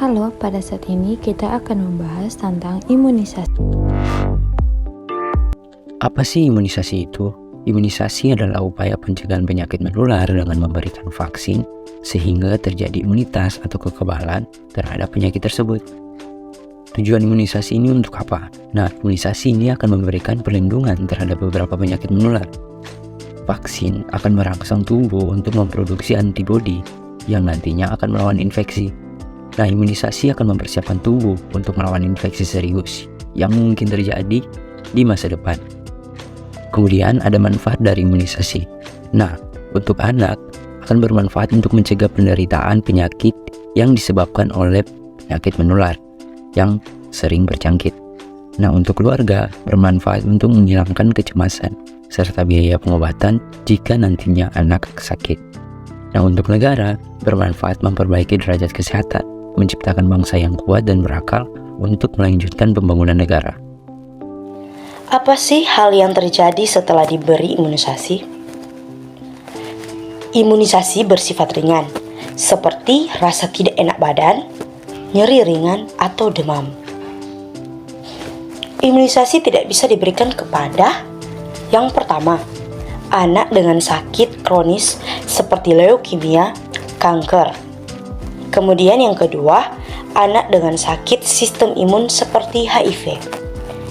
Halo, pada saat ini kita akan membahas tentang imunisasi. Apa sih imunisasi itu? Imunisasi adalah upaya pencegahan penyakit menular dengan memberikan vaksin sehingga terjadi imunitas atau kekebalan terhadap penyakit tersebut. Tujuan imunisasi ini untuk apa? Nah, imunisasi ini akan memberikan perlindungan terhadap beberapa penyakit menular. Vaksin akan merangsang tubuh untuk memproduksi antibodi yang nantinya akan melawan infeksi. Nah, imunisasi akan mempersiapkan tubuh untuk melawan infeksi serius yang mungkin terjadi di masa depan. Kemudian ada manfaat dari imunisasi. Nah, untuk anak akan bermanfaat untuk mencegah penderitaan penyakit yang disebabkan oleh penyakit menular yang sering berjangkit. Nah, untuk keluarga bermanfaat untuk menghilangkan kecemasan serta biaya pengobatan jika nantinya anak sakit. Nah, untuk negara bermanfaat memperbaiki derajat kesehatan, menciptakan bangsa yang kuat dan berakal untuk melanjutkan pembangunan negara. Apa sih hal yang terjadi setelah diberi imunisasi? Imunisasi bersifat ringan, seperti rasa tidak enak badan, nyeri ringan, atau demam. Imunisasi tidak bisa diberikan kepada yang pertama, anak dengan sakit kronis seperti leukemia, kanker. Kemudian yang kedua, anak dengan sakit sistem imun seperti HIV.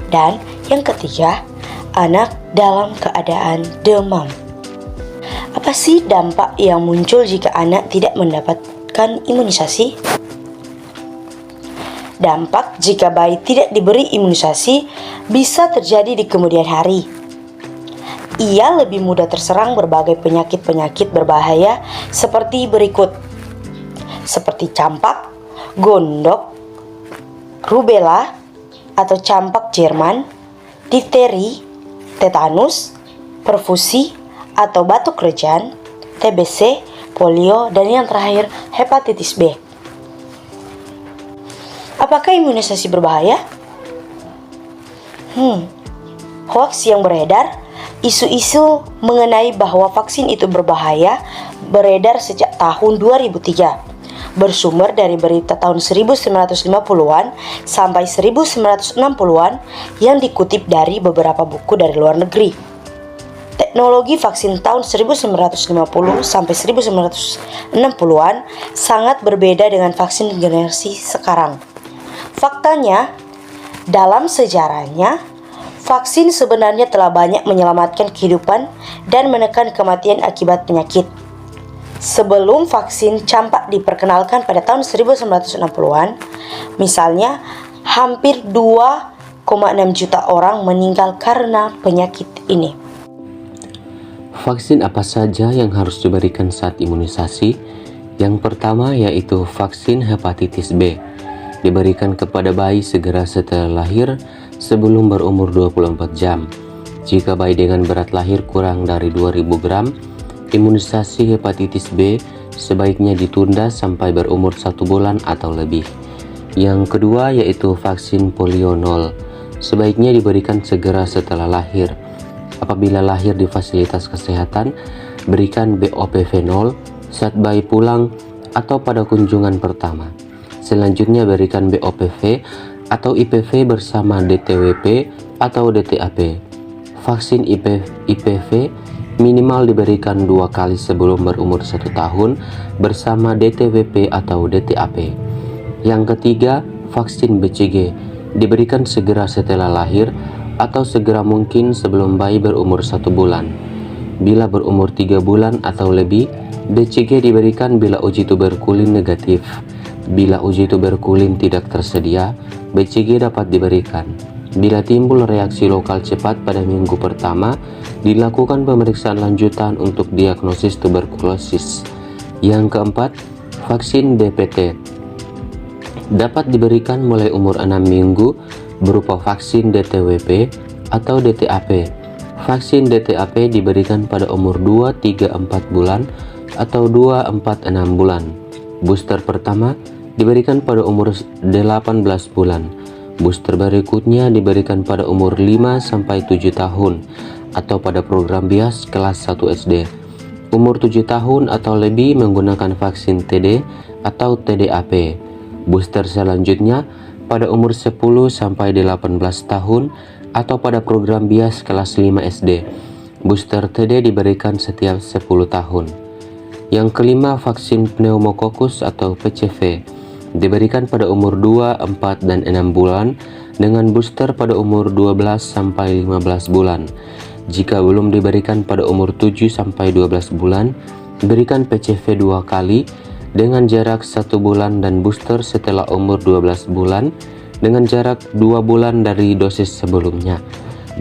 Dan yang ketiga, anak dalam keadaan demam. Apa sih dampak yang muncul jika anak tidak mendapatkan imunisasi? Dampak jika bayi tidak diberi imunisasi bisa terjadi di kemudian hari. Ia lebih mudah terserang berbagai penyakit-penyakit berbahaya seperti berikut. Seperti campak, gondok, rubella atau campak Jerman, difteri, tetanus, perfusi atau batuk rejan, TBC, polio, dan yang terakhir hepatitis B. Apakah imunisasi berbahaya? Hoax yang beredar, isu-isu mengenai bahwa vaksin itu berbahaya beredar sejak tahun 2003. Bersumber dari berita tahun 1950-an sampai 1960-an yang dikutip dari beberapa buku dari luar negeri. Teknologi vaksin tahun 1950 sampai 1960-an sangat berbeda dengan vaksin generasi sekarang. Faktanya, dalam sejarahnya, vaksin sebenarnya telah banyak menyelamatkan kehidupan dan menekan kematian akibat penyakit. Sebelum vaksin campak diperkenalkan pada tahun 1960-an, misalnya hampir 2,6 juta orang meninggal karena penyakit ini. Vaksin apa saja yang harus diberikan saat imunisasi? Yang pertama yaitu vaksin hepatitis B. Diberikan kepada bayi segera setelah lahir sebelum berumur 24 jam. Jika bayi dengan berat lahir kurang dari 2000 gram, imunisasi hepatitis B sebaiknya ditunda sampai berumur 1 bulan atau lebih. Yang kedua yaitu vaksin polio 0. Sebaiknya diberikan segera setelah lahir. Apabila lahir di fasilitas kesehatan, berikan BOPV 0 saat bayi pulang atau pada kunjungan pertama. Selanjutnya berikan BOPV atau IPV bersama DTWP atau DTAP. Vaksin IPV minimal diberikan 2 kali sebelum berumur 1 tahun bersama DTWP atau DTAP. Yang ketiga, vaksin BCG diberikan segera setelah lahir atau segera mungkin sebelum bayi berumur 1 bulan. Bila berumur 3 bulan atau lebih, BCG diberikan bila uji tuberkulin negatif. Bila uji tuberkulin tidak tersedia, BCG dapat diberikan. Bila timbul reaksi lokal cepat pada minggu pertama, dilakukan pemeriksaan lanjutan untuk diagnosis tuberkulosis. Yang keempat, vaksin DPT dapat diberikan mulai umur 6 minggu berupa vaksin DTWP atau DTAP. Vaksin DTAP diberikan pada umur 2, 3, 4 bulan atau 2, 4, 6 bulan. Booster pertama diberikan pada umur 18 bulan. Booster berikutnya diberikan pada umur 5-7 tahun atau pada program BIAS kelas 1 SD. Umur 7 tahun atau lebih menggunakan vaksin TD atau TDAP. Booster selanjutnya pada umur 10 sampai 18 tahun atau pada program bias kelas 5 SD. Booster TD diberikan setiap 10 tahun. Yang kelima, vaksin pneumokokus atau PCV diberikan pada umur 2, 4, dan 6 bulan dengan booster pada umur 12 sampai 15 bulan. Jika belum diberikan pada umur 7 sampai 12 bulan, berikan PCV 2 kali dengan jarak 1 bulan dan booster setelah umur 12 bulan dengan jarak 2 bulan dari dosis sebelumnya.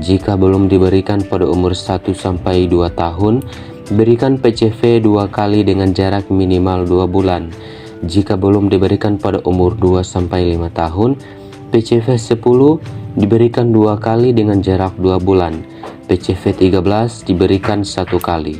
Jika belum diberikan pada umur 1 sampai 2 tahun, berikan PCV 2 kali dengan jarak minimal 2 bulan. Jika belum diberikan pada umur 2 sampai 5 tahun, PCV 10 diberikan 2 kali dengan jarak 2 bulan. PCV 13 diberikan 1 kali.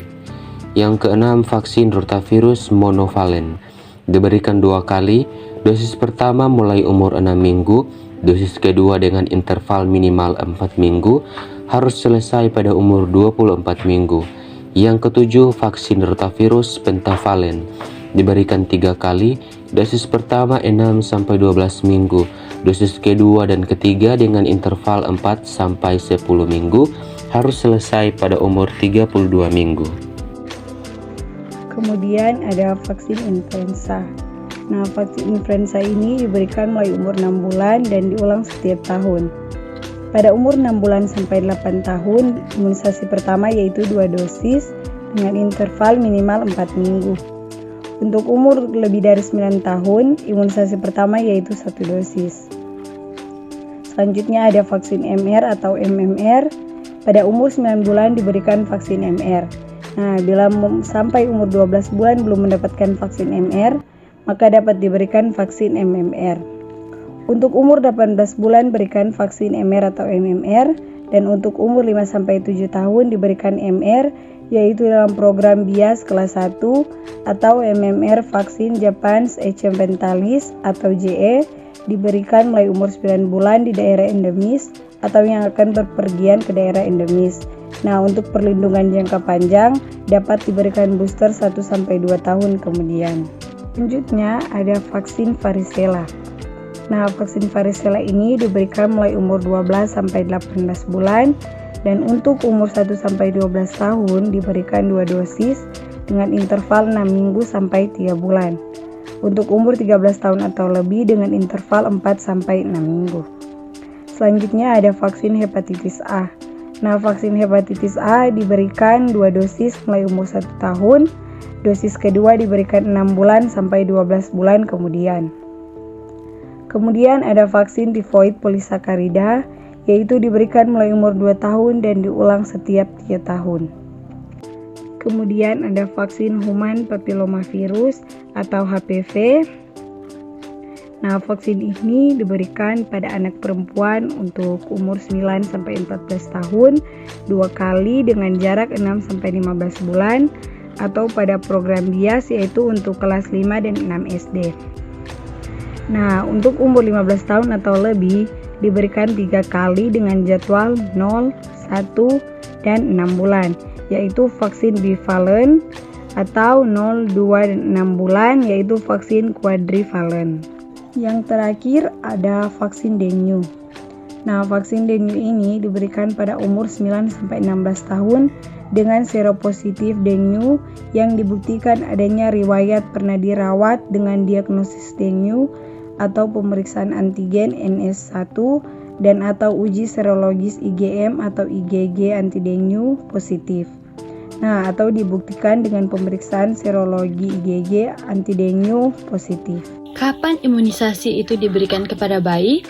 Yang keenam, vaksin rotavirus monovalen diberikan 2 kali. Dosis pertama mulai umur 6 minggu, dosis kedua dengan interval minimal 4 minggu harus selesai pada umur 24 minggu. Yang ketujuh, vaksin rotavirus pentavalen diberikan 3 kali, dosis pertama 6 sampai 12 minggu, dosis kedua dan ketiga dengan interval 4 sampai 10 minggu harus selesai pada umur 32 minggu. Kemudian ada vaksin influenza. Nah, vaksin influenza ini diberikan mulai umur 6 bulan dan diulang setiap tahun. Pada umur 6 bulan sampai 8 tahun, imunisasi pertama yaitu 2 dosis dengan interval minimal 4 minggu. Untuk umur lebih dari 9 tahun, imunisasi pertama yaitu 1 dosis. Selanjutnya ada vaksin MR atau MMR. Pada umur 9 bulan diberikan vaksin MR. Nah, bila sampai umur 12 bulan belum mendapatkan vaksin MR, maka dapat diberikan vaksin MMR. Untuk umur 18 bulan berikan vaksin MR atau MMR, dan untuk umur 5-7 tahun diberikan MR, yaitu dalam program bias kelas 1 atau MMR vaksin Japan's Echinopentalis atau JE diberikan mulai umur 9 bulan di daerah endemis atau yang akan berpergian ke daerah endemis. Nah, untuk perlindungan jangka panjang dapat diberikan booster 1-2 tahun kemudian. Selanjutnya ada vaksin varicella. Nah, vaksin varicella ini diberikan mulai umur 12-18 bulan dan untuk umur 1-12 tahun diberikan 2 dosis dengan interval 6 minggu sampai 3 bulan. Untuk umur 13 tahun atau lebih dengan interval 4-6 minggu. Selanjutnya ada vaksin hepatitis A. Nah, vaksin hepatitis A diberikan 2 dosis mulai umur 1 tahun. Dosis kedua diberikan 6 bulan sampai 12 bulan kemudian. Kemudian ada vaksin tifoid polisakarida, yaitu diberikan mulai umur 2 tahun dan diulang setiap 3 tahun. Kemudian ada vaksin human papillomavirus atau HPV. Nah, vaksin ini diberikan pada anak perempuan untuk umur 9-14 tahun 2 kali dengan jarak 6-15 bulan atau pada program bias yaitu untuk kelas 5 dan 6 SD. Nah, untuk umur 15 tahun atau lebih diberikan 3 kali dengan jadwal 0, 1, dan 6 bulan, yaitu vaksin bivalen atau 0, 2, dan 6 bulan yaitu vaksin quadrivalen. Yang terakhir ada vaksin dengue. Nah, vaksin dengue ini diberikan pada umur 9-16 tahun dengan seropositif dengue yang dibuktikan adanya riwayat pernah dirawat dengan diagnosis dengue atau pemeriksaan antigen NS1 dan atau uji serologis IgM atau IgG anti dengue positif. Nah, atau dibuktikan dengan pemeriksaan serologi IgG anti dengue positif. Kapan imunisasi itu diberikan kepada bayi?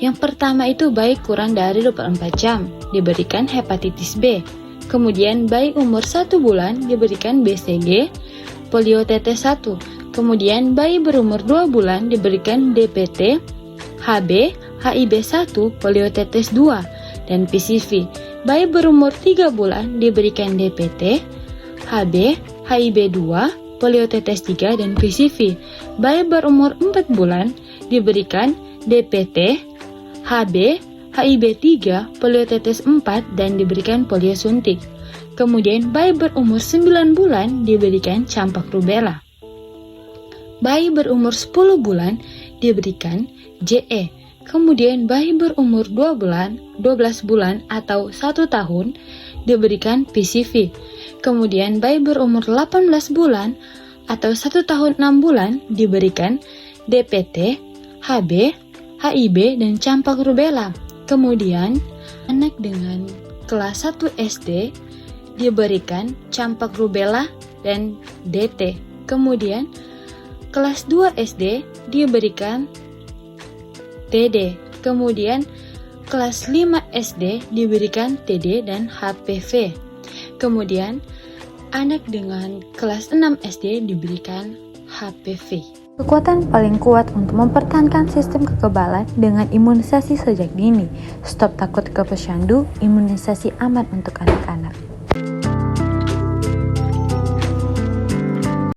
Yang pertama itu bayi kurang dari 24 jam diberikan hepatitis B. Kemudian bayi umur 1 bulan diberikan BCG, polio tetes 1. Kemudian bayi berumur 2 bulan diberikan DPT, HB, HIB1, polio tetes 2, dan PCV. Bayi berumur 3 bulan diberikan DPT, HB, HIB2, polio tetes 3, dan PCV. Bayi berumur 4 bulan diberikan DPT, HB, HIB3, polio tetes 4, dan diberikan polio suntik. Kemudian bayi berumur 9 bulan diberikan campak rubella. Bayi berumur 10 bulan diberikan JE. Kemudian bayi berumur 2 bulan, 12 bulan atau 1 tahun diberikan PCV. Kemudian bayi berumur 18 bulan atau 1 tahun 6 bulan diberikan DPT, HB, HIB, dan campak rubella. Kemudian anak dengan kelas 1 SD diberikan campak rubella dan DT. Kemudian kelas 2 SD diberikan TD. Kemudian kelas 5 SD diberikan TD dan HPV. Kemudian anak dengan kelas 6 SD diberikan HPV. Kekuatan paling kuat untuk mempertahankan sistem kekebalan dengan imunisasi sejak dini. Stop takut ke posyandu, imunisasi aman untuk anak-anak.